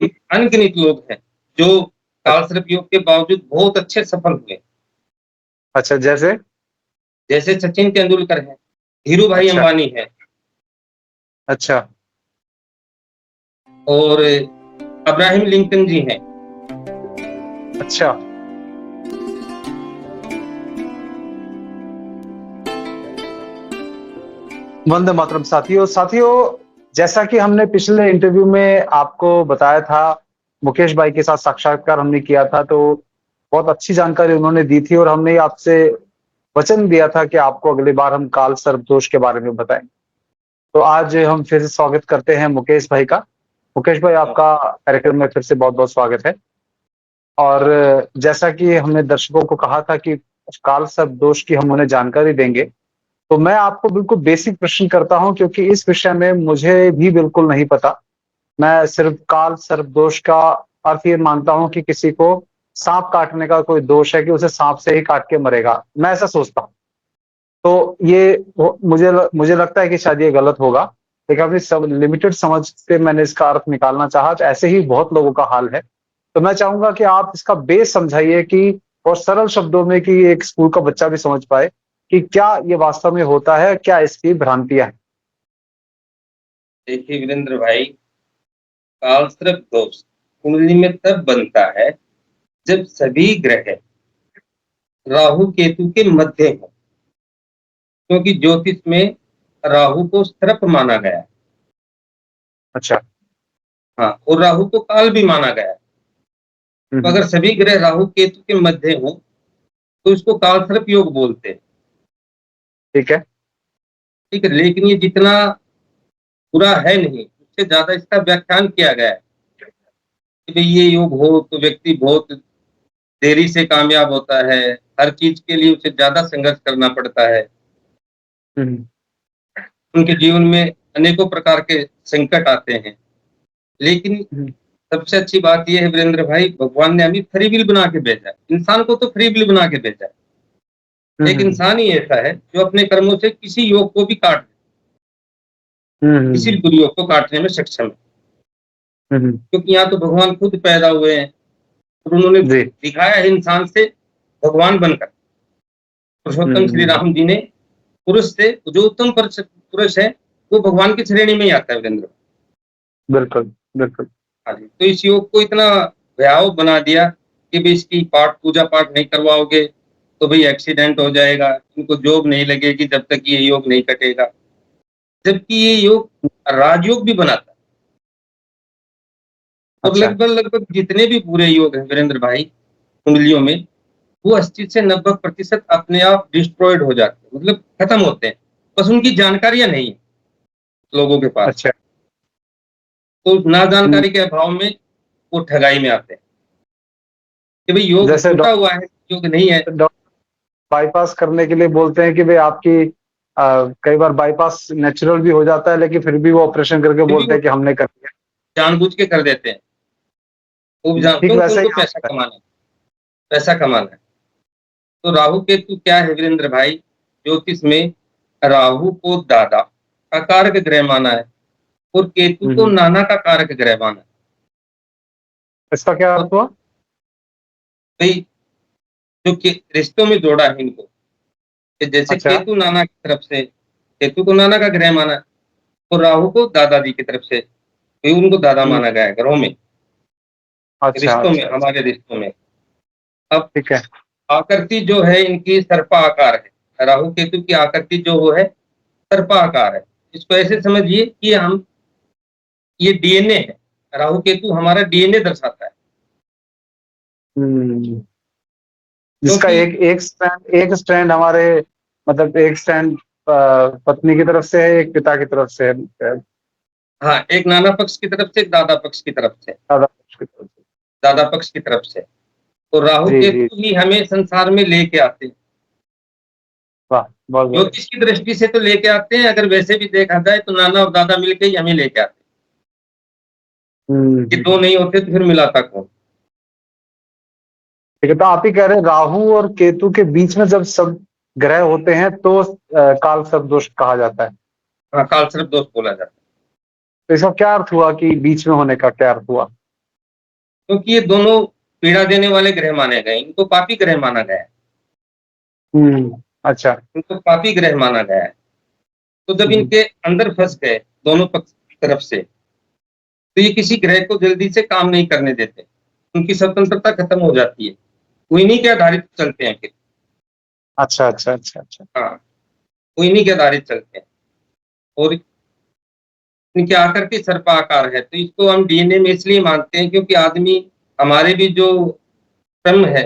अनगिनत लोग हैं, जो कालसर्प योग के बावजूद बहुत अच्छे सफल हुए। अच्छा, जैसे? जैसे सचिन तेंदुलकर हैं, धीरू भाई अच्छा, अंबानी हैं अच्छा, और अब्राहम लिंकन जी हैं। अच्छा। वंदे मातरम साथियों। साथियों, जैसा कि हमने पिछले इंटरव्यू में आपको बताया था, मुकेश भाई के साथ साक्षात्कार हमने किया था, तो बहुत अच्छी जानकारी उन्होंने दी थी और हमने आपसे वचन दिया था कि आपको अगली बार हम काल सर्प दोष के बारे में बताएंगे। तो आज हम फिर से स्वागत करते हैं मुकेश भाई का। मुकेश भाई, आपका कार्यक्रम में फिर से बहुत-बहुत स्वागत है। और जैसा कि हमने दर्शकों को कहा था कि काल सर्प दोष की हम उन्हें जानकारी देंगे, तो मैं आपको बिल्कुल बेसिक प्रश्न करता हूं क्योंकि इस विषय में मुझे भी बिल्कुल नहीं पता। मैं सिर्फ काल सर्प दोष का अर्थ ये मानता हूं कि किसी को सांप काटने का कोई दोष है कि उसे सांप से ही काट के मरेगा। मैं ऐसा सोचता हूं। तो ये मुझे लगता है कि शायद ये गलत होगा। लेकिन अपनी सब लिमिटेड समझ से मैंने इसका अर्थ निकालना चाहा, तो ऐसे ही बहुत लोगों का हाल है। तो मैं चाहूंगा कि आप इसका बेस समझाइए कि और सरल शब्दों में कि एक स्कूल का बच्चा भी समझ पाए कि क्या ये वास्तव में होता है, क्या इसकी भ्रांतियाँ हैं? देखिए वीरेंद्र भाई, कालसर्प दोष कुंडली में तब बनता है जब सभी ग्रह राहु केतु के मध्य हो, क्योंकि ज्योतिष में राहु को सर्प माना गया है। अच्छा। हाँ, और राहु को काल भी माना गया है। हुँ, तो हुँ। अगर सभी ग्रह राहु केतु के मध्य हो तो इसको कालसर्प योग बोलते हैं। ठीक है। ठीक है, लेकिन ये जितना बुरा है नहीं, उससे ज्यादा इसका व्याख्यान किया गया है कि भाई ये योग हो तो व्यक्ति बहुत देरी से कामयाब होता है, हर चीज के लिए उसे ज्यादा संघर्ष करना पड़ता है, हुँ, हुँ। उनके जीवन में अनेकों प्रकार के संकट आते हैं। लेकिन हुँ, सबसे अच्छी बात यह है वीरेंद्र भाई, भगवान ने हमें फ्री विल बना के भेजा है। इंसान को तो फ्री विल बना के भेजा हुँ, है, एक हुँ। इंसान ही ऐसा है जो अपने कर्मों से किसी योग को भी काट हुँ, किसी हुँ। भी दुर्योग को काटने में सक्षम है। हुँ, हुँ। क्योंकि यहाँ तो भगवान खुद पैदा हुए हैं और उन्होंने जी। दिखाया है इंसान से भगवान बनकर। हुँ, पुरुषोत्तम श्री हुँ, हुँ। राम जी ने पुरुष से जो उत्तम पुरुष है वो भगवान की श्रेणी में ही आता है वीरेंद्र। बिल्कुल, बिल्कुल। हाँ जी, तो इस योग को इतना भयावह बना दिया कि भाई इसकी पाठ पूजा पाठ नहीं करवाओगे तो भाई एक्सीडेंट हो जाएगा, इनको जॉब नहीं लगेगी जब तक ये योग नहीं कटेगा। जबकि ये योग राजयोग भी बनाता है। और अच्छा। लगभग लगभग जितने भी पूरे योग हैं वीरेंद्र भाई कुंडलियों में, वो 80 से 90% अपने आप डिस्ट्रॉयड हो जाते हैं, मतलब खत्म होते हैं। बस उनकी जानकारियां नहीं है लोगों के पास, अच्छा। तो ना हुँ, जानकारी के अभाव में वो ठगाई में आते हैं कि भाई योग जैसे छूटा हुआ है, योग नहीं है। डॉक्टर बाईपास करने के लिए बोलते हैं कि भई आपकी कई बार बाईपास नेचुरल भी हो जाता है, लेकिन फिर भी वो ऑपरेशन करके फिर भी बोलते वो हैं कि हमने कर दिया। जानबूझ के कर देते हैं। वो ठीक क्योंकि वैसा ही उनको यहाँ पैसा होता है। कमाना है, पैसा कमाना है। तो राहु केतु क्या है वीरेंद्र भाई, ज्योतिष में राहु को दादा का कारक ग्रह माना है और केतु हुँ, को हुँ। नाना का कारक ग्रह माना है। इसका क्या और अर्थ हुआ? भाई जो रिश्तों में जोड़ा है इनको, कि जैसे अच्छा। केतु नाना की तरफ से, केतु को नाना का ग्रह माना और राहु को दादाजी की तरफ से, तो उनको दादा हुँ। माना गया है घरों में, अच्छा, रिश्तों में, अच्छा, अच्छा। हमारे रिश्तों में। अब ठीक है। आकृति जो है इनकी सर्पाकार है, राहु केतु की आकृति जो वो है सर्पाकार है। इसको ऐसे समझिए कि हम ये डीएनए है, राहु केतु हमारा डीएनए दर्शाता है। हुँ। जिसका क्योंकि एक स्ट्रैंड हमारे मतलब एक स्ट्रैंड पत्नी की तरफ से है, एक पिता की तरफ से है शायद, हाँ, एक नाना पक्ष की तरफ से, एक दादा पक्ष की तरफ से, दादा पक्ष की तरफ से। दादा पक्ष की तरफ से। तो राहु जी, जी। केतु ही हमें संसार में लेके आते हैं। वाह! बहुत बढ़िया। ज्योतिष की दृष्टि से तो लेके आते हैं, अगर वैसे भी देखा जाए तो नाना और दादा मिलके ही हमें लेके आते हैं। हुँ, ये हुँ, दो हुँ। नहीं होते तो फिर मिलाता कौन। ठीक है, तो आप ही कह रहे हैं राहु और केतु के बीच में जब सब ग्रह होते हैं तो काल सर्प दोष कहा जाता है। हाँ, कालसर्प दोष बोला जाता है। तो इसका क्या अर्थ हुआ कि बीच में होने का क्या अर्थ हुआ? क्योंकि ये दोनों पीड़ा देने वाले ग्रह माने गए, इनको पापी ग्रह माना गया है, अच्छा। इनको पापी ग्रह माना गया है। तो जब हुँ, इनके अंदर फँस गए दोनों पक्ष की तरफ से, तो ये किसी ग्रह को जल्दी से काम नहीं करने देते, उनकी स्वतंत्रता खत्म हो जाती है, वो इन्हीं के आधारित चलते हैं फिर। अच्छा, अच्छा, अच्छा, अच्छा। हाँ, वो इन्हीं के आधारित चलते हैं और इनके आकार के सर्पाकार है, तो इसको हम डीएनए में इसलिए मानते हैं क्योंकि आदमी हमारे भी जो स्तंभ है,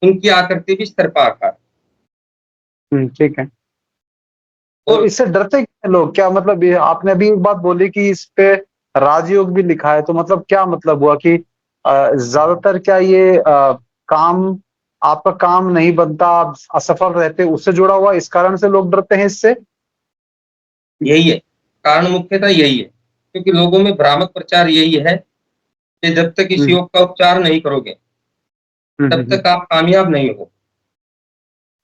उनकी आकृति भी सर्पाकार। ठीक है। तो और इससे डरते क्या हैं लोग? क्या मतलब ये आपने अभी एक बात बोली कि इस पे राजयोग भी लिखा है, तो मतलब क्या मतलब हुआ कि ज़्यादातर क्या ये काम आपका काम नहीं बनता, आप असफल रहते, उससे जुड़ा हुआ इस कारण से लोग डरते हैं इससे? यही है, कारण मुख्यतः यही है, क्योंकि लोगों में भ्रामक प्रचार यही है कि जब तक इस हुँ, योग का उपचार नहीं करोगे, हुँ, हुँ, तब हुँ। तक आप कामयाब नहीं हो।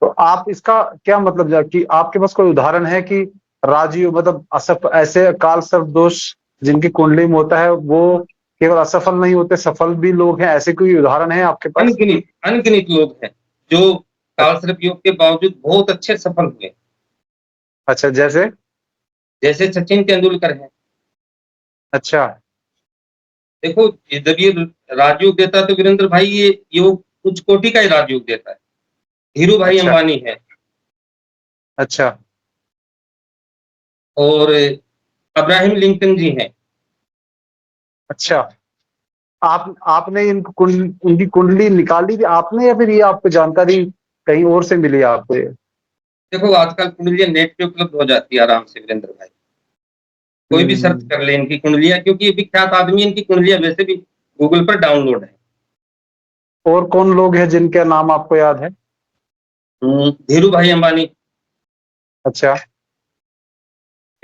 तो आप इसका क्या मतलब कि आपके पास कोई उदाहरण है कि राजयोग मतलब ऐसे काल सर्प दोष जिनकी कुंडली में होता है, वो केवल असफल नहीं होते, सफल भी लोग हैं, ऐसे कोई उदाहरण है आपके पास? अनगिनत लोग हैं, जो अ कालसर्प योग के बावजूद बहुत अच्छे सफल हुए। अच्छा, जैसे? जैसे सचिन तेंदुलकर हैं। अच्छा, देखो, ये जब ये राजयोग देता है तो वीरेंद्र भाई ये वो उच्च कोटि का ही राजयोग देता है। धीरू भाई अच्छा, अंबानी है अच्छा, और अब्राहम लिंकन जी हैं। अच्छा। आपने उनकी कुंडली निकाली थी आपने या फिर ये आपको जानकारी कहीं और से मिली आपको ये? देखो, आजकल कुंडलियाँ नेट पे उपलब्ध हो जाती है आराम से वीरेंद्र भाई। कोई भी सर्च हुँ, कर ले इनकी कुंडलियाँ, क्योंकि ये विख्यात आदमी है, इनकी कुंडलियाँ वैसे भी गूगल पर डाउनलोड है। और कौन लोग हैं जिनके नाम आपको याद है? धीरू भाई अंबानी, अच्छा,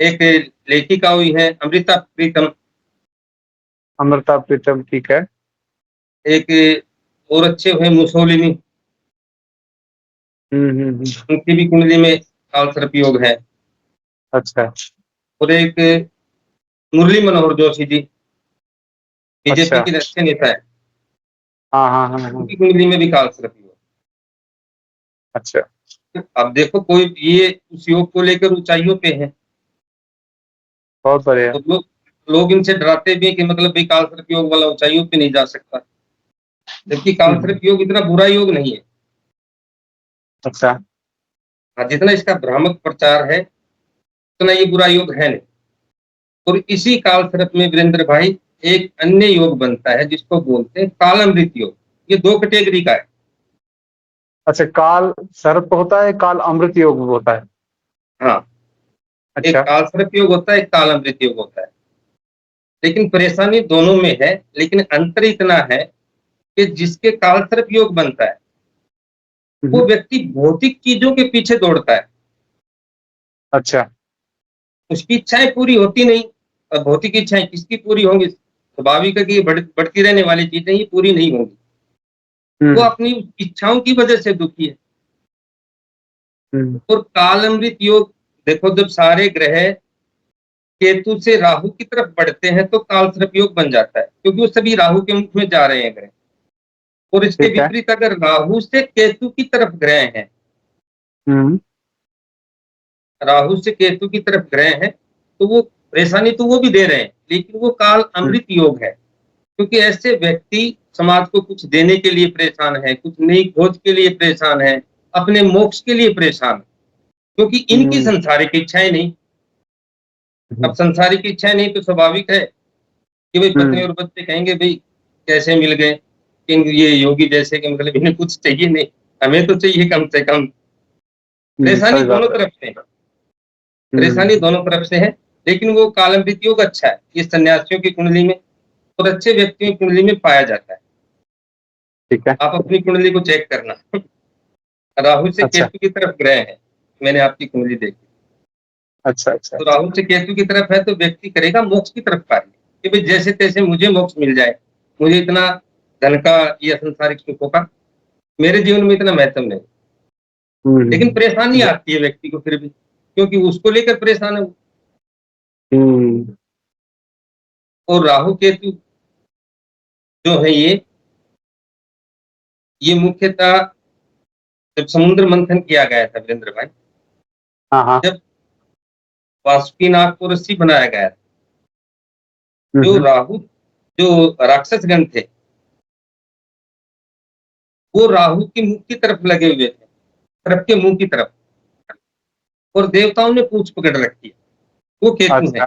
एक लेखिका हुई है अमृता प्रीतम, अमृता प्रीतम, ठीक है। एक और अच्छे हुए मुसोलिनी, हुँ। उनकी भी कुंडली में कालसर्प योग है। अच्छा, और एक मुरली मनोहर जोशी जी, बीजेपी अच्छा। के अच्छे नेता है, हाँ, हाँ, हाँ, हाँ। उनकी कुंडली में भी कालसर्प योग। अच्छा, अब देखो, कोई ये उस योग को लेकर ऊंचाइयों पे है, बहुत बढ़िया। तो लोग इनसे डराते भी हैं कि मतलब भाई कालसर्प योग वाला ऊंचाइयों पे नहीं जा सकता, जबकि हुँ, हुँ। कालसर्प योग इतना बुरा योग नहीं है। अच्छा, हाँ, जितना इसका भ्रामक प्रचार है, उतना ये बुरा योग है नहीं। और इसी कालसर्प में वीरेंद्र भाई एक अन्य योग बनता है जिसको बोलते हैं कालामृत योग। ये 2 कैटेगरी का है। अच्छा, काल सर्प होता है, काल अमृत योग होता है। हाँ, एक अच्छा। कालसर्प योग होता है, एक कालामृत योग होता है। लेकिन परेशानी दोनों में है, लेकिन अंतर इतना है कि जिसके कालसर्प योग बनता है, हुँ, वो हुँ। व्यक्ति भौतिक चीज़ों के पीछे दौड़ता है। अच्छा। उसकी इच्छाएँ पूरी होती नहीं। भौतिक इच्छाएँ किसकी पूरी होंगी? स्वाभाविक है कि ये बढ़ती रहने वाली चीज़ें, ये पूरी नहीं होंगी। हुँ, वो अपनी इच्छाओं की वजह से दुखी है। हुँ। और कालामृत योग, देखो, जब सारे ग्रह केतु से राहु की तरफ बढ़ते हैं तो कालसर्प योग बन जाता है, क्योंकि वो सभी राहु के मुख में जा रहे हैं ग्रह। और इसके ठीक है। विपरीत अगर राहु से केतु की तरफ ग्रह हैं, हुँ, राहु से केतु की तरफ ग्रह हैं, तो वो परेशानी तो वो भी दे रहे हैं, लेकिन वो काल हुँ, अमृत योग है। क्योंकि ऐसे व्यक्ति समाज को कुछ देने के लिए परेशान है, कुछ नई खोज के लिए परेशान है, अपने मोक्ष के लिए परेशान है, क्योंकि इनकी हुँ, संसारिक इच्छाएं नहीं। अब हुँ, संसारिक इच्छाएं नहीं तो स्वाभाविक है कि भाई पत्नी हुँ, और बच्चे कहेंगे भाई कैसे मिल गए, इन ये योगी जैसे कि मतलब इन्हें कुछ चाहिए नहीं, हमें तो चाहिए कम से कम। परेशानी सही दोनों बात है। तरफ से है, परेशानी हुँ, दोनों तरफ से है। लेकिन वो कालमृत योग अच्छा है, ये सन्यासियों की कुंडली में और अच्छे व्यक्तियों की कुंडली में पाया जाता है। ठीक है। आप अपनी कुंडली को चेक करना। राहु से अच्छा, केतु की तरफ ग्रह है, मैंने आपकी कुंडली देखी, अच्छा, अच्छा, तो अच्छा। राहु से केतु की तरफ है तो व्यक्ति करेगा मोक्ष की तरफ कार्य, कि भाई जैसे तैसे मुझे मोक्ष मिल जाए, मुझे इतना धन का या संसारिक सुखों का मेरे जीवन में इतना महत्व नहीं। हुँ, लेकिन परेशानी ब आती है व्यक्ति को फिर भी, क्योंकि उसको लेकर परेशान है वो। हुँ, और राहु केतु जो है ये मुख्यतः जब समुद्र मंथन किया गया था वीरेंद्र भाई, हाँ, हाँ। जब वासुकीनाग को ऋषि बनाया गया था, हुँ, जो हुँ। राहु जो राक्षसगण थे, वो राहु के मुँह की तरफ लगे हुए थे, तरफ के मुँह की तरफ, और देवताओं ने पूंछ पकड़ रखी है, वो केतु है। अच्छा,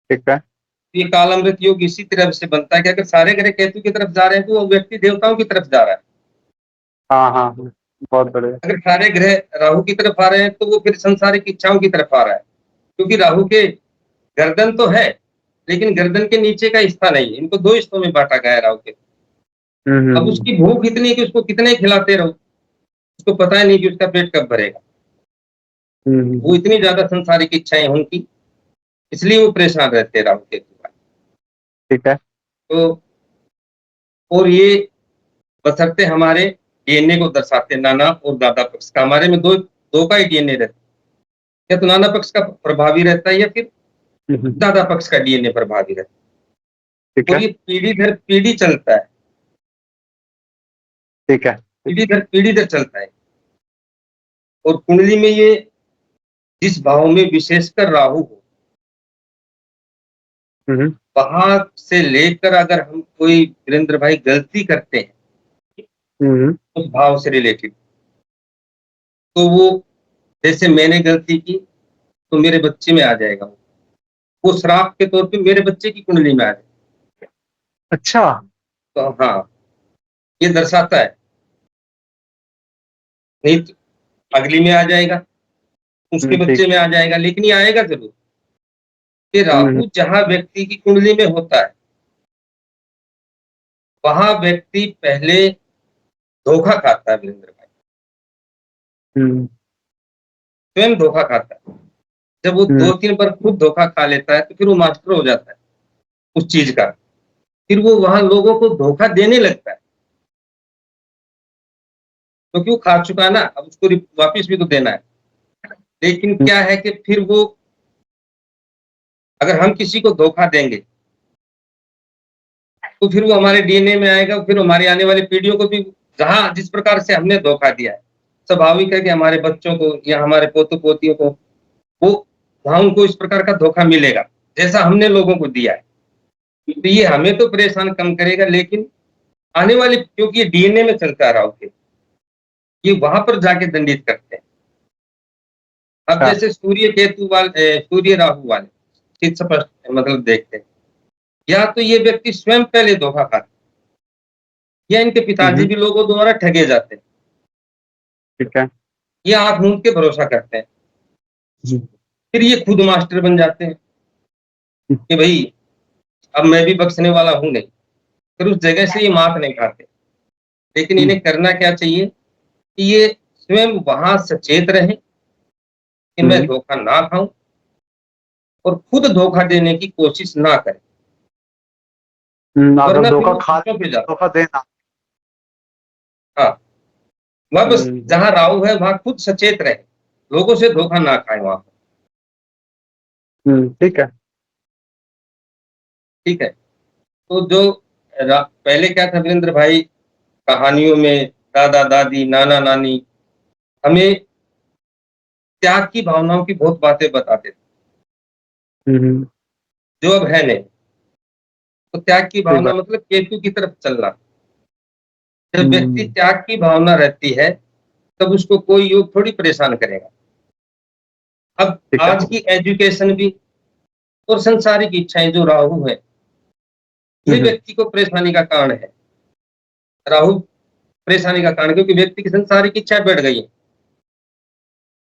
ठीक है। ये काल अमृत योग इसी तरह से बनता है कि अगर सारे ग्रह केतु की तरफ जा रहे हैं, तो वो व्यक्ति देवताओं की तरफ जा रहा है। हाँ, हाँ, हाँ। बहुत बढ़िया। अगर सारे ग्रह राहु की तरफ आ रहे हैं, तो वो फिर संसारिक इच्छाओं की तरफ आ रहा है, क्योंकि राहु के गर्दन तो है, लेकिन गर्दन के नीचे का हिस्सा नहीं है। इनको 2 हिस्सों में बाँटा गया है राहु के। हुँ, हुँ, अब हुँ। उसकी भूख इतनी है कि उसको कितना ही खिलाते रहो, उसको पता ही नहीं कि उसका पेट कब भरेगा। हुँ, हुँ, वो हुँ। इतनी ज़्यादा संसारिक इच्छाएँ हैं उनकी, इसलिए वो परेशान रहते हैं राहु केतु। ठीक है। तो और ये बशर्ते हमारे डीएनए को दर्शाते हैं, नाना और दादा पक्ष का। हमारे में 2 का ही डीएनए रहता है। या तो नाना पक्ष का प्रभावी रहता है, या फिर हुँ, हुँ। दादा पक्ष का डीएनए प्रभावी रहता ठीक है। और है, ये पीढ़ी दर पीढ़ी चलता है, ठीक है। पीढ़ी दर चलता है। और कुंडली में ये जिस भाव में विशेषकर राहु हो, हुँ, हुँ। वहाँ से लेकर अगर हम कोई वीरेंद्र भाई गलती करते हैं, हुँ, हुँ। उस भाव से रिलेटेड, तो वो जैसे मैंने गलती की, तो मेरे बच्चे में आ जाएगा वो श्राप के तौर पे मेरे बच्चे की कुंडली में आ जाएगा। अच्छा। तो हाँ, ये दर्शाता है, नहीं तो अगली में आ जाएगा, उसके हुँ, बच्चे ठीक। में आ जाएगा, लेकिन ये आएगा ज़रूर। कि हुँ, हुँ। राहु जहाँ व्यक्ति की कुंडली में होता है, वहाँ व्यक्ति पहले धोखा खाता है वीरेंद्र भाई, हुँ, स्वयं धोखा खाता है। जब वो हुँ। 2-3 बार खुद धोखा खा लेता है, तो फिर वो मास्टर हो जाता है उस चीज़ का। फिर वो वहाँ लोगों को धोखा देने लगता है, क्योंकि वो खा चुका है ना, अब उसको वापिस भी तो देना है। लेकिन हुँ, क्या है कि फिर वो, अगर हम किसी को धोखा देंगे, तो फिर वो हमारे डीएनए में आएगा, फिर हमारी आने वाली पीढ़ियों को भी जहाँ जिस प्रकार से हमने धोखा दिया है, स्वाभाविक है कि हमारे बच्चों को या हमारे पोते-पोतियों को वो वहाँ उनको इस प्रकार का धोखा मिलेगा, जैसा हमने लोगों को दिया है। तो ये हमें तो परेशान कम करेगा, लेकिन आने वाली, क्योंकि ये डीएनए में चलता आ रहा होके, ये वहाँ पर जाके दंडित करते हैं। अब अच्छा। जैसे सूर्य राहु वाले चित्त स्पष्ट मतलब देखते हैं, या तो ये व्यक्ति स्वयं पहले धोखा खाता है, या इनके हुँ, पिताजी हुँ। भी लोगों द्वारा ठगे जाते हैं। ठीक है। ये आँख मूंद के भरोसा करते हैं। जी। फिर ये खुद मास्टर बन जाते हैं हुँ, कि भई अब मैं भी बख्शने वाला हूँ नहीं। फिर उस जगह से ये मात नहीं खाते। लेकिन हुँ, इन्हें करना क्या चाहिए कि ये स्वयं वहाँ सचेत रहें कि मैं हुँ। धोखा ना खाऊँ, और खुद धोखा देने की कोशिश ना करें, अगर वरना फिर धोखा वो खा शीशों पे जाता है। धोखा देना। हाँ, वह बस हुँ, जहाँ राहु है वहाँ खुद सचेत रहें, लोगों से धोखा ना खाएँ वहाँ पे, हुँ, ठीक है। ठीक है? तो जो पहले क्या था वीरेंद्र भाई, कहानियों में दादा-दादी, नाना-नानी हमें त्याग की भावनाओं की बहुत बातें बताते थे, हुँ, हुँ। जो अब है नहीं। तो त्याग की सही भावना बात। मतलब केतु की तरफ चलना। जब व्यक्ति हुँ, त्याग की भावना रहती है, तब उसको कोई योग थोड़ी परेशान करेगा। अब ठीक है। आज की एजुकेशन भी और संसारिक इच्छाएँ जो राहु है, हुँ, ये हुँ। व्यक्ति को परेशानी का कारण है। राहु परेशानी का कारण, क्योंकि व्यक्ति की संसारिक इच्छाएँ बढ़ गई हैं।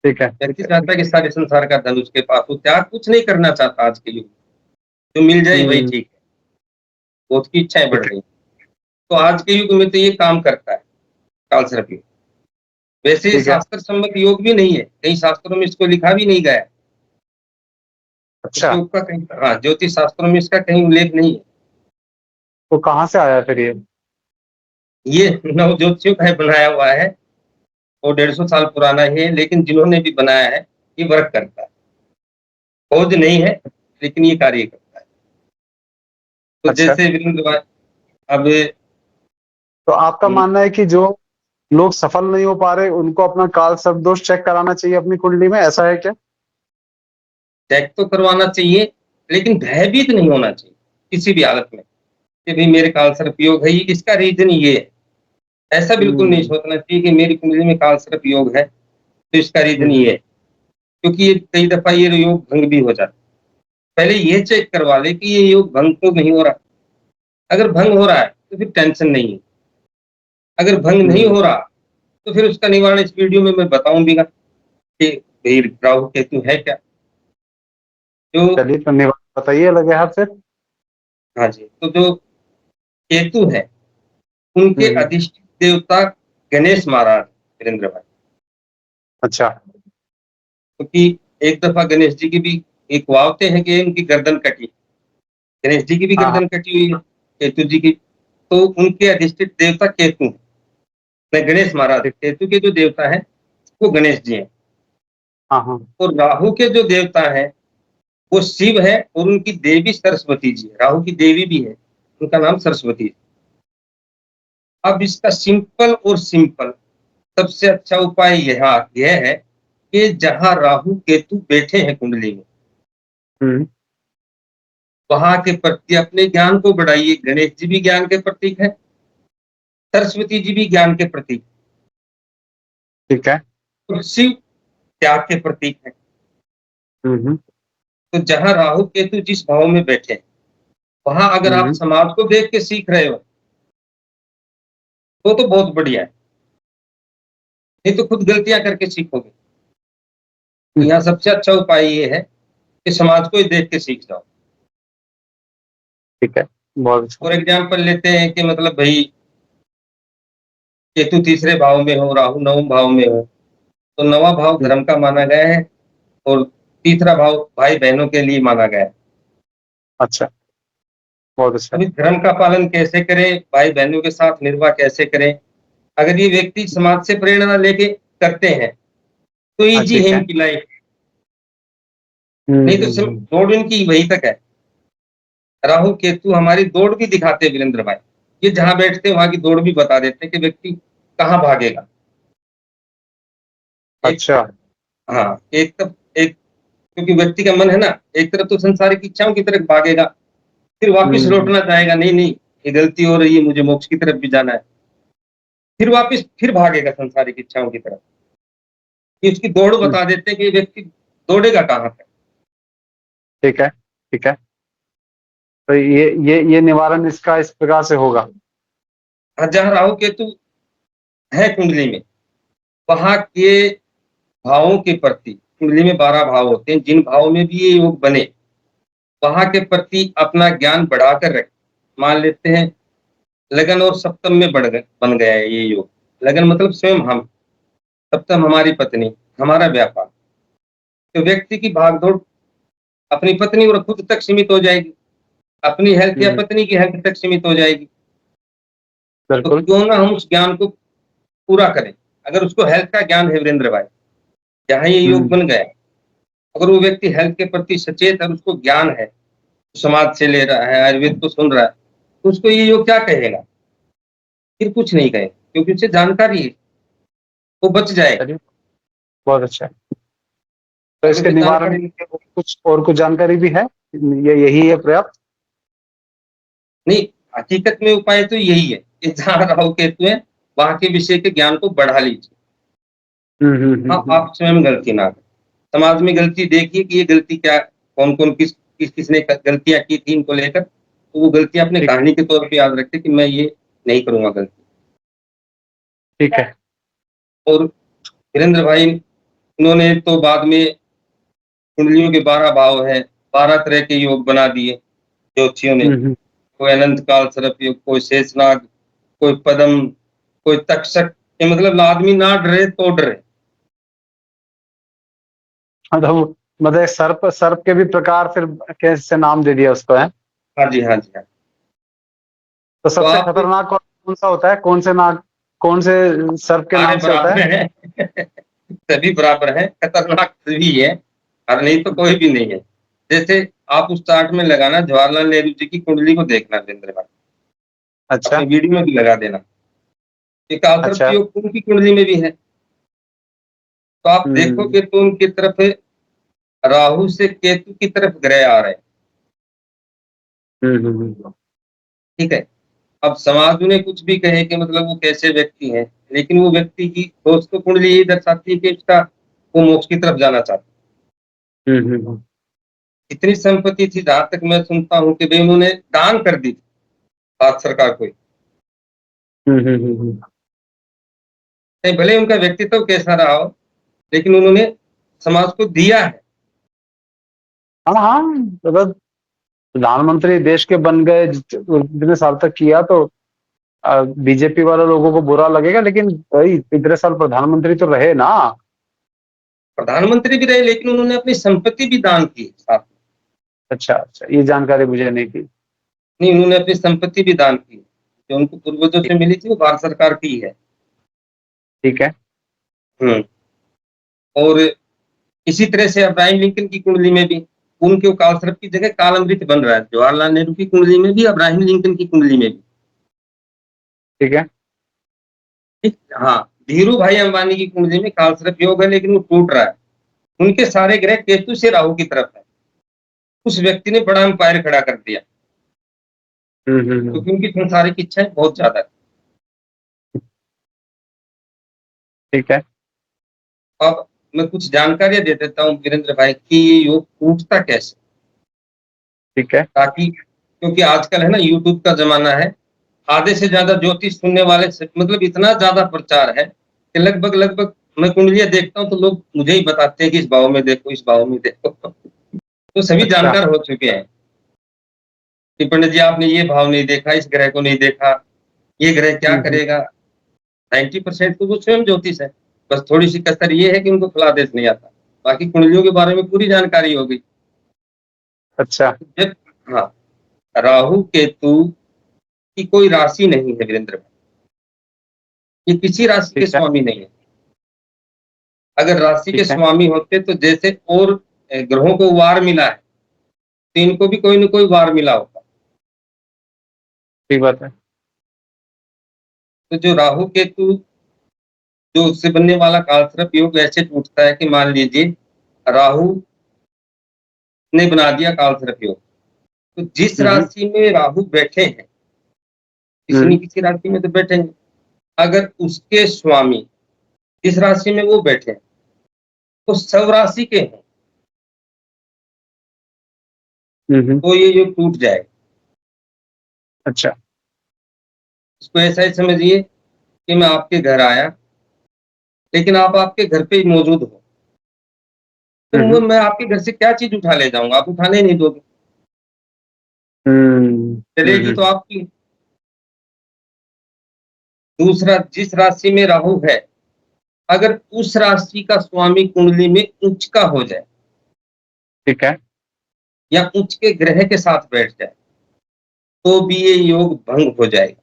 ठीक है, ठीक व्यक्ति है, चाहता ठीक है कि है। सारे संसार का धन उसके पास हो, त्याग कुछ नहीं करना चाहता आज के युग में। जो मिल जाए वही हुँ, ठीक है, वो उसकी इच्छाएँ बढ़ ठीक है, गई। तो आज के युग में तो ये काम करता है, कालसर्प योग। वैसे ये ठीक है। शास्त्र सम्मत योग भी नहीं है, कई शास्त्रों में इसको लिखा भी नहीं गया है। इस अच्छा, योग का कहीं, हाँ, ज्योतिष शास्त्रों में इसका कहीं उल्लेख नहीं है। तो कहाँ से आया फिर ये? ये नवज्योतिषियों का बनाया हुआ है, और 150 साल पुराना है, लेकिन जिन्होंने भी बनाया है, ये वर्क करता है। खोज नहीं है, लेकिन ये कार्य करता है। तो अच्छा। जैसे वीरेंद्र भाई अब तो आपका मानना है कि जो लोग सफल नहीं हो पा रहे, उनको अपना काल सर्प दोष चेक कराना चाहिए अपनी कुंडली में, ऐसा है क्या? चेक तो करवाना चाहिए, लेकिन भयभीत नहीं होना चाहिए किसी भी हालत में कि भाई मेरे काल सर्प योग है, ये इसका रीजन ये है। ऐसा बिल्कुल नहीं हुँ, सोचना चाहिए कि मेरी कुंडली में काल सर्प योग है तो इसका हुँ, रीजन हुँ, ये है, क्योंकि ये कई दफा ये योग भंग भी हो जाता है। पहले ये चेक करवा ले कि ये योग भंग तो नहीं हो रहा। अगर भंग हो रहा है तो फिर टेंशन नहीं है। अगर भंग नहीं हुँ। हो रहा तो फिर उसका निवारण इस वीडियो में मैं बताऊंगा कि भाई राहु केतु है क्या। जो चलिए धन्यवाद, बताइए लगे हाथ फिर? हाँ जी, तो जो केतु है उनके हुँ, अधिष्ठित देवता गणेश महाराज, वीरेंद्र भाई। अच्छा, क्योंकि एक दफा गणेश जी की भी एक वावते हैं कि उनकी गर्दन कटी। गणेश जी की भी हाँ, हाँ, गर्दन कटी हुई है, केतु जी की। तो उनके अधिष्ठित देवता केतु हैं, नहीं गणेश महाराज। ठीक, केतु के जो देवता हैं वो गणेश जी हैं। हाँ, हाँ, और राहु के जो देवता हैं वो शिव है और उनकी देवी सरस्वती जी है। राहु की देवी भी है, उनका नाम सरस्वती है। अब इसका सिंपल सबसे अच्छा उपाय यह है कि जहां राहु केतु बैठे हैं कुंडली में, हुँ, वहां के प्रति अपने ज्ञान को बढ़ाइए। गणेश जी भी ज्ञान के प्रतीक है, सरस्वती जी भी ज्ञान के प्रतीक, ठीक है। और शिव त्याग के प्रतीक है। हुँ, हुँ, तो जहां राहु केतु जिस भाव में बैठे हैं, वहां अगर हुँ, आप हुँ, समाज को देख के सीख रहे हो तो बहुत बढ़िया है। नहीं तो खुद गलतियां करके सीखोगे। हुँ, यहाँ सबसे अच्छा उपाय ये है कि समाज को ही देख के सीख जाओ। ठीक है, बहुत अच्छा। फॉर एग्जाम्पल लेते हैं कि मतलब भाई केतु तीसरे भाव में हो, राहु नवम भाव में हो, तो नवा भाव हुँ, धर्म का माना गया है और तीसरा भाव भाई बहनों के लिए माना गया है। अच्छा, बहुत अच्छा। अभी धर्म का पालन कैसे करें, भाई बहनों के साथ निर्वाह कैसे करें, अगर ये व्यक्ति समाज से प्रेरणा लेके करते हैं तो हाँ, इजी है ठीक है। इनकी लाइफ। हुँ, नहीं तो हुँ, सिर्फ हुँ, दौड़ इनकी वहीं तक है। राहु केतु हमारी दौड़ भी दिखाते हैं वीरेंद्र भाई। ये जहां बैठते हैं वहां की दौड़ भी बता देते हैं कि व्यक्ति कहाँ भागेगा। एक अच्छा। हाँ, एक क्योंकि व्यक्ति का मन है ना, एक तरफ तो संसारिक इच्छाओं की तरफ भागेगा, फिर वापस हुँ, लौटना चाहेगा, नहीं नहीं ये गलती हो रही है, मुझे मोक्ष की तरफ भी जाना है। फिर वापस फिर भागेगा संसारिक इच्छाओं की तरफ। ये उसकी दौड़ हुँ, बता देते हैं कि ये व्यक्ति दौड़ेगा कहाँ तक। ठीक है, ठीक है। तो ये निवारण इसका इस प्रकार से होगा। हाँ, जहाँ राहु केतु है कुंडली में, वहां के भावों के प्रति, कुंडली में 12 भाव होते हैं, जिन भावों में भी ये योग बने वहां के प्रति अपना ज्ञान बढ़ाकर रखें। मान लेते हैं लगन और सप्तम में बन गया है ये योग। लगन मतलब स्वयं हम, सप्तम हमारी पत्नी, हमारा व्यापार। तो व्यक्ति की भागदौड़ अपनी पत्नी और खुद तक सीमित हो जाएगी, अपनी हेल्थ या हुँ, पत्नी की हेल्थ तक सीमित हो जाएगी। तो बिल्कुल। क्यों ना हम उस ज्ञान को पूरा करें। अगर उसको हेल्थ का ज्ञान है वीरेंद्र भाई, जहाँ ये योग हुँ, बन गया, अगर वो व्यक्ति हेल्थ के प्रति सचेत है, उसको ज्ञान है, समाज से ले रहा है, आयुर्वेद को सुन रहा है, तो उसको ये योग क्या कहेगा? फिर कुछ नहीं कहेगा, क्योंकि उसे जानकारी है, वो बच जाएगा। चलिए, बहुत अच्छा है। तो अगर इसके उसे निवारण जानकारी के लिए और कुछ जानकारी भी है? ये यही है पर्याप्त? नहीं, हकीकत में उपाय तो यही है कि जहाँ राहु केतु है, वहाँ के विषय के ज्ञान को बढ़ा लीजिए। हुँ, हुँ, हुँ, हाँ, हुँ। आप स्वयं गलती ना करें। समाज में गलती देखिए कि ये गलती क्या, कौन-कौन किसने गलतियाँ की थी इनको लेकर, तो वो गलतियाँ अपने ठीक कहानी के तौर पे याद रखें कि मैं ये नहीं करूँगा गलती। ठीक है। और वीरेंद्र भाई उन्होंने तो बाद में कुंडलियों के 12 भाव हैं, 12 तरह के योग बना दिए ज्योतिषियों ने। हुँ, हुँ। कोई अनंत काल सर्प योग, कोई शेषनाग, कोई पद्म, कोई तक्षक। ये मतलब आदमी ना डरे तो डरे। मतलब सर्प सर्प के भी प्रकार फिर कैसे नाम दे दिया उसको है? हाँ जी, हाँ जी, हाँ। तो तो सबसे आप खतरनाक कौन-सा होता है? कौन से सर्प के सारे नाम से होता बराबर है? हैं। सभी बराबर हैं, खतरनाक सभी है, और नहीं तो कोई भी नहीं है। जैसे आप उस चार्ट में लगाना जवाहरलाल नेहरू जी की कुंडली को देखना वीरेंद्र भाई। अच्छा, अपने वीडियो में भी लगा देना। ये कालसर्प अच्छा। योग उनकी कुंडली में भी है। तो आप हुँ, देखोगे तो उनकी तरफ राहु से केतु की तरफ ग्रह आ रहे हैं, हुँ, हुँ, हुँ। ठीक है? अब समाज उन्हें कुछ भी कहे कि मतलब वो कैसे व्यक्ति हैं, लेकिन वो व्यक्ति की सोच तो कुंडली यही दर्शाती है कि उसका वो मोक्ष की तरफ जाना चाहता है। हुँ, हुँ, हुँ। इतनी संपत्ति थी, जहाँ तक मैं सुनता हूँ कि भई उन्होंने दान कर दी थी भारत सरकार को ही। हुँ, हुँ, हुँ, हुँ। चाहे भले ही उनका व्यक्तित्व कैसा रहा हो, लेकिन उन्होंने समाज को दिया है। हाँ, हाँ, मतलब प्रधानमंत्री देश के बन गए, इतने साल तक किया तो बीजेपी वाले लोगों को बुरा लगेगा, लेकिन भाई इतने साल प्रधानमंत्री तो रहे ना। प्रधानमंत्री भी रहे, लेकिन उन्होंने अपनी संपत्ति भी दान की साथ में। अच्छा, अच्छा, ये जानकारी मुझे नहीं थी। नहीं, उन्होंने अपनी संपत्ति भी दान की। जो उनको पूर्वजों ठीक से मिली थी, वो भारत सरकार की ही है। ठीक है, हुँ। और इसी तरह से अब्राहम लिंकन की कुंडली में भी उनके वो कालसर्प की जगह कालामृत बन रहा है। जवाहरलाल नेहरू की कुंडली में भी, अब्राहम लिंकन की कुंडली में भी। ठीक है। ठीक, हाँ, धीरू भाई अंबानी की कुंडली में कालसर्प योग है, लेकिन वो टूट रहा है। उनके सारे ग्रह केतु से राहु की तरफ है। उस व्यक्ति ने बड़ा एम्पायर खड़ा कर दिया, हुँ, हुँ, हुँ। क्योंकि उनकी संसारिक इच्छाएँ बहुत ज़्यादा है। ठीक है, अब मैं कुछ जानकारियाँ दे देता हूँ वीरेंद्र भाई कि ये योग टूटता कैसे? ठीक है। ताकि, क्योंकि आजकल है ना यूट्यूब का ज़माना है, आधे से ज़्यादा ज्योतिष सुनने वाले से मतलब इतना ज़्यादा प्रचार है कि लगभग-लगभग मैं कुंडलियाँ देखता हूँ तो लोग मुझे ही बताते हैं कि इस भाव में देखो, इस भाव में देखो। तो सभी अच्छा। जानकार हो चुके हैं कि पंडित जी आपने ये भाव नहीं देखा, इस ग्रह को नहीं देखा, ये ग्रह क्या हुँ, हुँ। करेगा? 90% तो वो स्वयं ज्योतिष है। बस थोड़ी-सी कसर ये है कि उनको फलादेश नहीं आता। बाकी कुंडलियों के बारे में पूरी जानकारी हो गई। अच्छा, जब, हाँ, राहु, केतु की कोई राशि नहीं है वीरेंद्र भाई। ये किसी राशि के ठीक है, स्वामी नहीं है। अगर राशि के ठीक है। स्वामी होते तो जैसे और ग्रहों को वार मिला है, तो इनको भी कोई न कोई वार मिला होता। ठीक बात है। तो जो राहु, केतु, जो उससे बनने वाला कालसर्प योग ऐसे टूटता है कि मान लीजिए राहु ने बना दिया कालसर्प योग। तो जिस हुँ, हुँ। राशि में राहु बैठे हैं, किसी न हुँ, किसी राशि में तो बैठे हैं। अगर उसके स्वामी जिस राशि में वो बैठे हैं, तो सब राशि के हैं, हुँ, हुँ। तो ये योग टूट जाएगा। अच्छा। इसको ऐसा ही समझिए कि मैं आपके घर आया, लेकिन आप आपके घर पे ही मौजूद हो। तो हुँ, वो हुँ। मैं आपके घर से क्या चीज़ उठा ले जाऊँगा? आप उठाने ही नहीं दोगे। हुँ, हुँ, चलेगी तो हुँ। आपकी। दूसरा, जिस राशि में राहु है, अगर उस राशि का स्वामी कुंडली में उच्च का हो जाए ठीक है। या उच्च के ग्रह के साथ बैठ जाए, तो भी ये योग भंग हो जाएगा।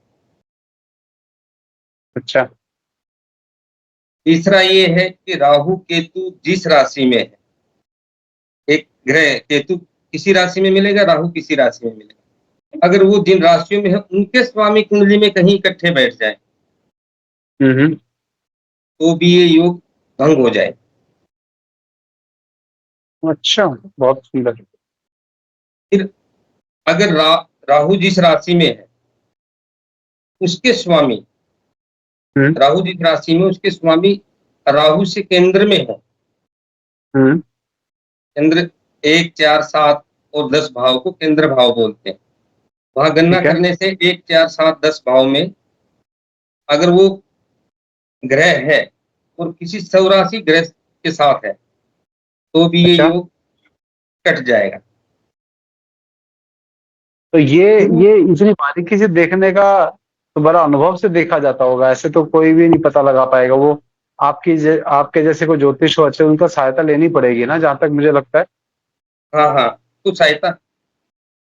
अच्छा। तीसरा ये है कि राहु, केतु जिस राशि में है, एक ग्रह केतु किसी राशि में मिलेगा, राहु किसी राशि में मिलेगा। अगर वो जिन राशियों में है, उनके स्वामी कुंडली में कहीं इकट्ठे बैठ जाएँ, हुँ, हुँ। तो भी ये योग भंग हो जाए। अच्छा, बहुत सुंदर। फिर अगर राहु जिस राशि में है, उसके स्वामी, हुँ, राहु जिस राशि में उसके स्वामी राहु से केंद्र में हो, हुँ। केंद्र 1, 4, 7 और 10 भाव को केंद्र भाव बोलते हैं। वहाँ गणना ठीक है। करने से 1, 4, 7, 10 भाव में अगर वो ग्रह है और किसी स्वराशि ग्रह के साथ है, तो भी ये अच्छा, योग कट जाएगा। तो गुरु, ये इतनी बारीकी से देखने का तो बड़ा अनुभव से देखा जाता होगा, ऐसे तो कोई भी नहीं पता लगा पाएगा। वो आपके जैसे कोई ज्योतिष हो अच्छे, उनका सहायता लेनी पड़ेगी ना, जहाँ तक मुझे लगता है। हाँ, हाँ, तो सहायता।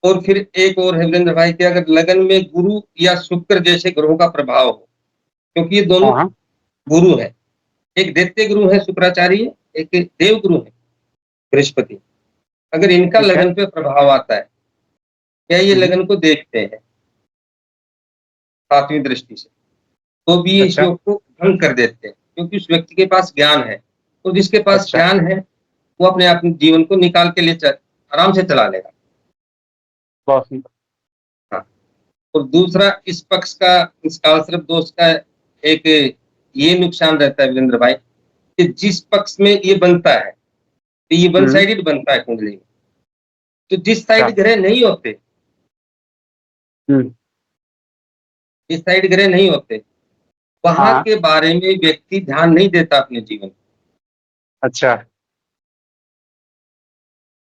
और फिर एक और है वीरेंद्र भाई कि अगर लगन में गुरु या शुक्र जैसे ग्रहों का प्रभाव हो, क्योंकि ये दोनों हाँ, हाँ। गुरु हैं। एक दैत्य गुरु है शुक्राचार्य, एक देव गुरु है बृहस्पति। अगर इनका ठीक है। लगन पे प्रभाव आता है, क्या ये हुँ, हुँ। लगन को देखते हैं? सातवीं दृष्टि से, तो भी ये इस अच्छा, योग को भंग कर देते हैं, क्योंकि उस व्यक्ति के पास ज्ञान है। तो जिसके पास अच्छा। ज्ञान है, वो अपने आप जीवन को निकाल के आराम से चला लेगा। बहुत सुंदर। हाँ, और दूसरा इस पक्ष का, इस कालसर्प दोष का एक ये नुकसान रहता है वीरेंद्र भाई, कि जिस पक्ष में ये बनता है, तो ये वन हुँ, साइडेड बनता है कुंडली में। तो जिस अच्छा। साइड ग्रह नहीं होते, हुँ, जिस साइड ग्रह नहीं होते, वहाँ हाँ, के बारे में व्यक्ति ध्यान नहीं देता अपने जीवन में। अच्छा।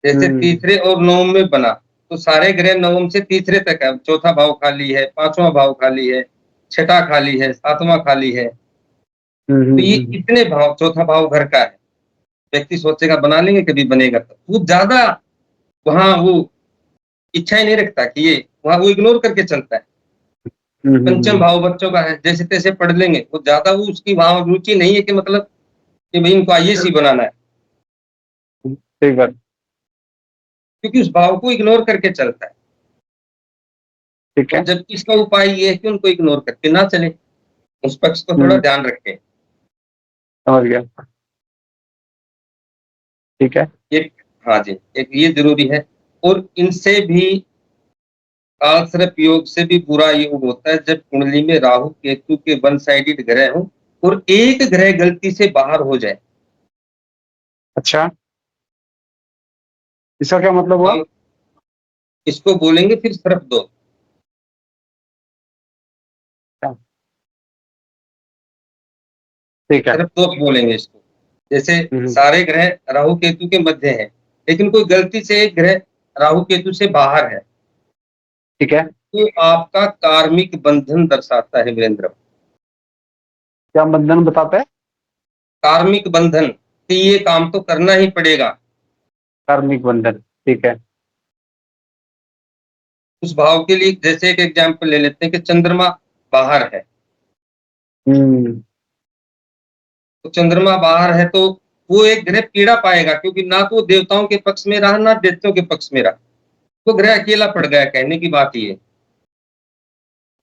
जैसे हुँ, तीसरे और नवम में बना, तो सारे ग्रह नवम से तीसरे तक है। चौथा भाव खाली है, पांचवा भाव खाली है, छठा खाली है, सातवां खाली है। हुँ, तो हुँ, ये हुँ, इतने भाव, चौथा भाव घर का है। व्यक्ति सोचेगा बना लेंगे, कभी बनेगा, तो वो ज्यादा वहाँ वो इच्छा ही नहीं रखता कि ये, वहाँ वो इग्नोर करके चलता है। हुँ, हुँ, पंचम हुँ, भाव बच्चों का है, जैसे तैसे पढ़ लेंगे, वो ज्यादा वो उसकी वहाँ रुचि नहीं है कि मतलब कि भाई इनको आईएएस ही बनाना है, हुँ, सही बात, क्योंकि उस भाव को इग्नोर करके चलता है। ठीक और है। जबकि इसका उपाय ये है कि उनको इग्नोर करके ना चले, उस पक्ष को थोड़ा हुँ, ध्यान रखें। समझ गया, ठीक है। एक, हाँ जी, एक ये ज़रूरी है। और इनसे भी, कालसर्प योग से भी बुरा योग होता है जब कुंडली में राहु केतु के वन साइडेड ग्रह हों और एक ग्रह गलती से बाहर हो जाए। अच्छा, इसका क्या मतलब हुआ? हम इसको बोलेंगे फिर सर्प दोष। अच्छा, ठीक है। सर्प दोष बोलेंगे इसको। जैसे हुँ, हुँ, सारे ग्रह राहु केतु के मध्य हैं, लेकिन कोई गलती से एक ग्रह राहु केतु से बाहर है, ठीक है। तो आपका कार्मिक बंधन दर्शाता है वीरेंद्र। क्या बंधन बताता है? कार्मिक बंधन, कि ये काम तो करना ही पड़ेगा। कार्मिक बंधन, ठीक है। उस भाव के लिए जैसे एक एग्जाम्पल ले लेते हैं कि चंद्रमा बाहर है, हुँ, तो चंद्रमा बाहर है तो वो एक ग्रह पीड़ा पाएगा, क्योंकि ना तो वो देवताओं के पक्ष में रहा, ना दैत्यों के पक्ष में रहा। तो ग्रह अकेला पड़ गया, कहने की बात ये है।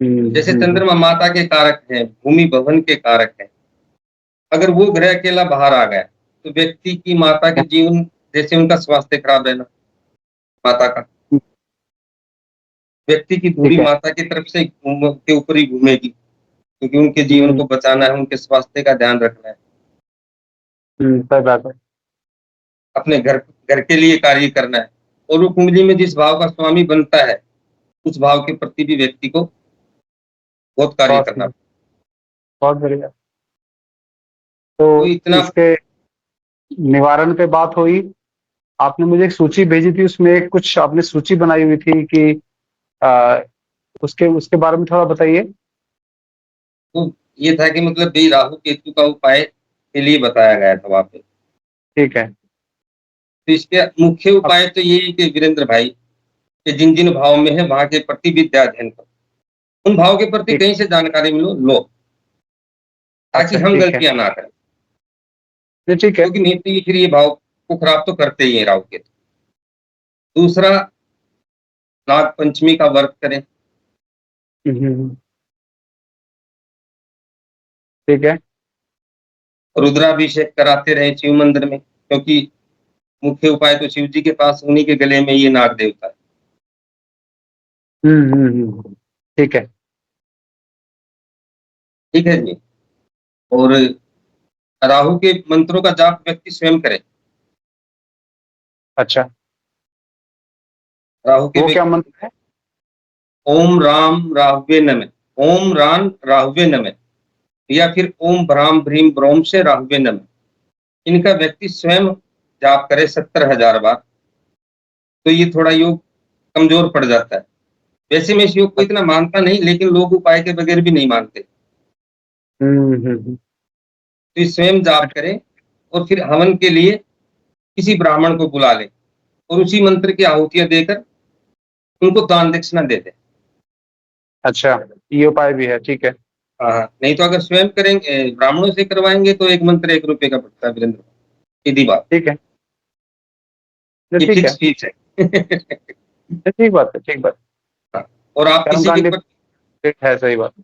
हुँ, जैसे हुँ, हुँ, चंद्रमा माता के कारक हैं, भूमि भवन के कारक हैं, अगर वो ग्रह अकेला बाहर आ गया, तो व्यक्ति की माता के जीवन, जैसे उनका स्वास्थ्य खराब रहना, माता का, हुँ, व्यक्ति की धुरी ठीक है। माता की तरफ से के ऊपर ही घूमेगी, क्योंकि उनके जीवन हुँ, को बचाना है, उनके स्वास्थ्य का ध्यान रखना है, हुँ, सही बात है। अपने घर घर के लिए कार्य करना है। और वो कुंडली में जिस भाव का स्वामी बनता है, उस भाव के प्रति भी व्यक्ति को बहुत कार्य बहुत करना। सुंदर, बहुत बढ़िया। तो तो इतना, इसके निवारण पे बात हुई। आपने मुझे एक सूची भेजी थी, उसमें एक कुछ आपने सूची बनाई हुई थी कि अ, उसके उसके बारे में थोड़ा बताइए? तो ये था कि मतलब भी राहु केतु का उपाय के लिए बताया गया था वहाँ पे। ठीक है। तो इसके मुख्य अब उपाय तो ये है कि वीरेंद्र भाई, कि जिन जिन भाव में है वहां के प्रति विद्या अध्ययन करो, उन भाव के प्रति ठीक कहीं से जानकारी मिलो लो, ताकि अच्छा, हम ठीक है। गलतियां ना करें। नहीं, ठीक है। क्योंकि नहीं तो ये फिर ये भाव को खराब तो करते ही है राहु केतु। दूसरा, नाग पंचमी का व्रत करें। हुँ, हुँ, हुँ, ठीक है। रुद्राभिषेक कराते रहे शिव मंदिर में, क्योंकि मुख्य उपाय तो शिव जी के पास, उन्हीं के गले में ये नाग देवता है। हुँ, हुँ, हुँ, ठीक है। ठीक है जी। और राहु के मंत्रों का जाप व्यक्ति स्वयं करे। अच्छा, राहु के वो क्या व्यक्ति, मंत्र है? ओम राम राहवे नमः, ओम राम राहवे नमः, या फिर ओम भ्राम भ्रीम ब्रोम से राहवे नमः। इनका व्यक्ति स्वयं जाप करे 70,000 बार, तो ये थोड़ा योग कमजोर पड़ जाता है। वैसे मैं इस योग को इतना मानता नहीं, लेकिन लोग उपाय के बगैर भी नहीं मानते, हुँ, हुँ, हुँ, तो ये स्वयं जाप करें। और फिर हवन के लिए किसी ब्राह्मण को बुला लें, और उसी मंत्र की आहुतियां देकर उनको दान दक्षिणा दे दें। अच्छा, ये उपाय भी है, ठीक है। हाँ, हाँ। नहीं तो अगर स्वयं करेंगे, ब्राह्मणों से करवाएंगे, तो एक मंत्र 1 रुपए का पड़ता है वीरेंद्र, सीधी बात। ठीक है, ये ये ठीक है। फिक्स फीस है। ये ठीक बात है, ठीक बात है। हाँ, और आप किसी भी कर्मकांडी पर, है, सही बात है।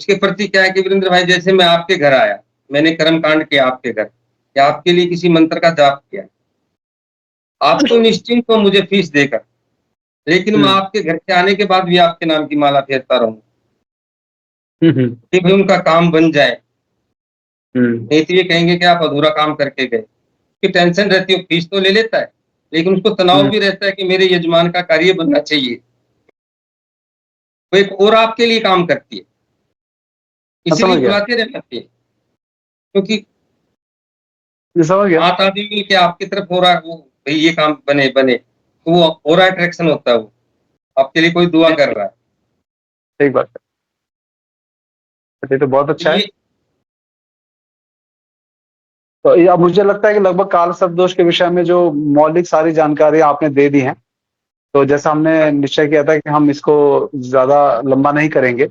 उसके प्रति क्या है कि वीरेंद्र भाई जैसे मैं आपके घर आया, मैंने कर्म कांड किया आपके घर, या आपके लिए किसी मंत्र का जाप किया। आप तो निश्चिंत हो मुझे फीस देकर, लेकिन मैं हुँ, आपके घर के आने के बाद भी आपके नाम की माला फेरता रहूँगा, हुँ, हुँ, कि भाई उनका काम बन जाए। हुँ, नहीं तो ये कहेंगे कि आप अधूरा काम करके गए। उसकी टेंशन रहती है, फीस तो ले लेता है, लेकिन उसको तनाव हुँ, भी रहता है कि मेरे यजमान का कार्य बनना चाहिए। वो एक और आपके लिए काम करती है, मैं समझ इसीलिए गया, बुलाते रहना चाहिए, क्योंकि मैं समझ गया, 8 आदमी मिल के आपकी तरफ हो रहा है, वो भई ये काम बने, बने, तो वो और अट्रैक्शन होता है वो, आपके लिए कोई दुआ कर रहा है। सही बात है। ये तो बहुत तो अच्छा है। ये तो ये अब मुझे लगता है कि लगभग काल सर्प दोष के विषय में जो मौलिक सारी जानकारी आपने दे दी हैं, तो जैसा हमने निश्चय किया था कि हम इसको ज़्यादा लंबा नहीं करेंगे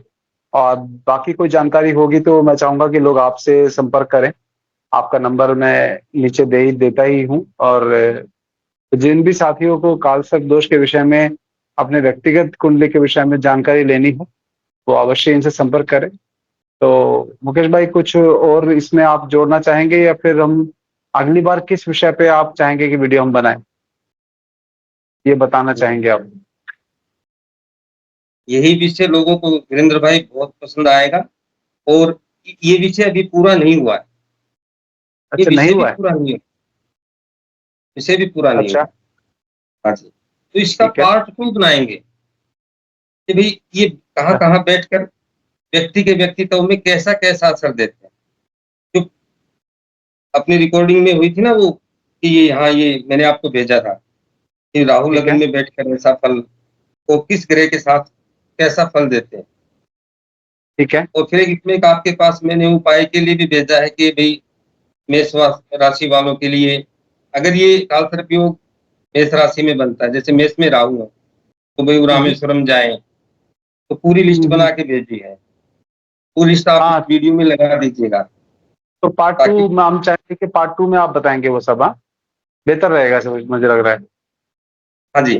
और बाकी कोई जानकारी होगी तो मैं चाहूँगा कि लोग आपसे संपर्क करें। आपका नंबर मैं नीचे दे ही देता ही हूँ और जिन भी साथियों को काल सर्प दोष के विषय में, अपने व्यक्तिगत कुंडली के विषय में जानकारी लेनी हो, वो अवश्य इनसे संपर्क करें। तो मुकेश भाई कुछ और इसमें आप जोड़ना चाहेंगे या फिर हम अगली बार किस विषय पे आप चाहेंगे कि वीडियो हम बनाएँ? ये बताना चाहेंगे आप? यही विषय लोगों को वीरेंद्र भाई बहुत पसंद आएगा, और ये विषय अभी पूरा नहीं हुआ है। ये अच्छा नहीं विषय भी हुआ है? पूरा नहीं हुआ, विषय भी पूरा नहीं अच्छा, हुआ। हाँ जी। तो इसका ठीक है। पार्ट 2 बनाएँगे कि भई ये अ, कहाँ-कहाँ बैठकर व्यक्ति के व्यक्तित्व में कैसा-कैसा असर देते हैं। जो अपनी रिकॉर्डिंग में हुई थी ना वो, कि ये यहाँ ये मैंने आपको भेजा था, कि राहु ठीक लगन है, में बैठकर ऐसा फल, वो किस ग्रह के साथ कैसा फल देते हैं। ठीक है, और फिर इसमें एक आपके पास मैंने उपाय के लिए भी भेजा है कि भई मेष राशि वालों के लिए, अगर ये काल सर्प योग मेष राशि में बनता है, जैसे मेष में राहु है, तो भई वो हुँ, हुँ। रामेश्वरम जाएँ, तो पूरी लिस्ट हुँ, बना हुँ। के भेजी है। वो लिस्ट आप इस हाँ, वीडियो में लगा दीजिएगा, तो पार्ट 2 ताकि में हम चाहेंगे कि पार्ट 2 में आप बताएँगे वो सब, हाँ? बेहतर रहेगा ऐसा मुझे लग रहा है। हाँ जी,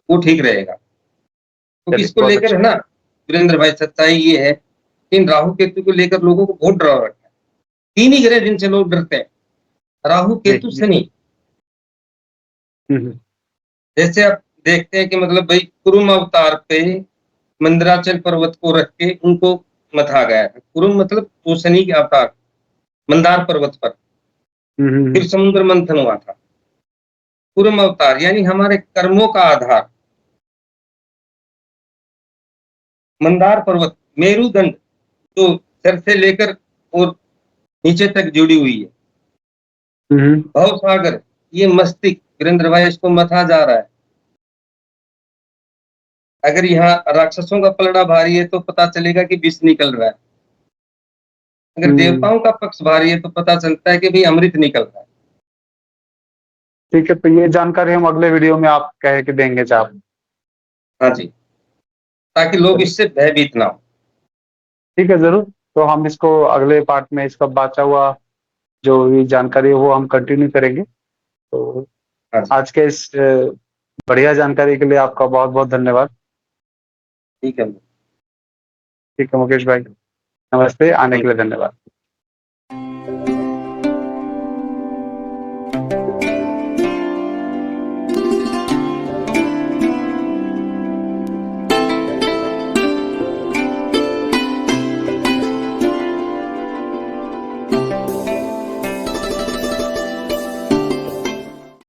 वो ठीक रहेगा। क्योंकि चलिए, इसको बहुत लेकर अच्छा। है ना, वीरेंद्र भाई सच्चाई ये है, कि इन राहु केतु को लेकर लोगों को बहुत डरा रखा है। 3 ही ग्रह जिनसे लोग डरते हैं, राहु, जी, केतु, जी। शनि। हुँ, हुँ। जैसे आप देखते हैं कि मतलब भई कुरुम अवतार पे मंदराचल पर्वत को रख के उनको मथा गया था। कुरुम मतलब वो शनि के अवतार, मंदार पर्वत पर, हुँ, हुँ, फिर हुँ। समुद्र मंथन हुआ था। कुरुम अवतार यानी हमारे कर्मों का आधार, मंदार पर्वत, मेरुदंड, जो सर से लेकर और नीचे तक जुड़ी हुई है। हुँ, हुँ। भवसागर, ये मस्तिष्क, वीरेंद्र भाई इसको मथा जा रहा है। अगर यहाँ राक्षसों का पलड़ा भारी है तो पता चलेगा कि विष निकल रहा है। अगर हुँ। देवताओं का पक्ष भारी है तो पता चलता है कि भई अमृत निकल रहा है। ठीक है, तो ये जानकारी हम अगले वीडियो में आप कह के देंगे साहब। हाँ जी, ताकि लोग चलिए, इससे भयभीत ना हों। ठीक है ज़रूर। तो हम इसको अगले पार्ट में इसका बचा हुआ जो भी जानकारी है वो हम कंटिन्यू करेंगे। तो हाँ जी, आज के इस बढ़िया जानकारी के लिए आपका बहुत-बहुत धन्यवाद। ठीक है। ठीक है मुकेश भाई, नमस्ते, आने हुँ, के लिए धन्यवाद।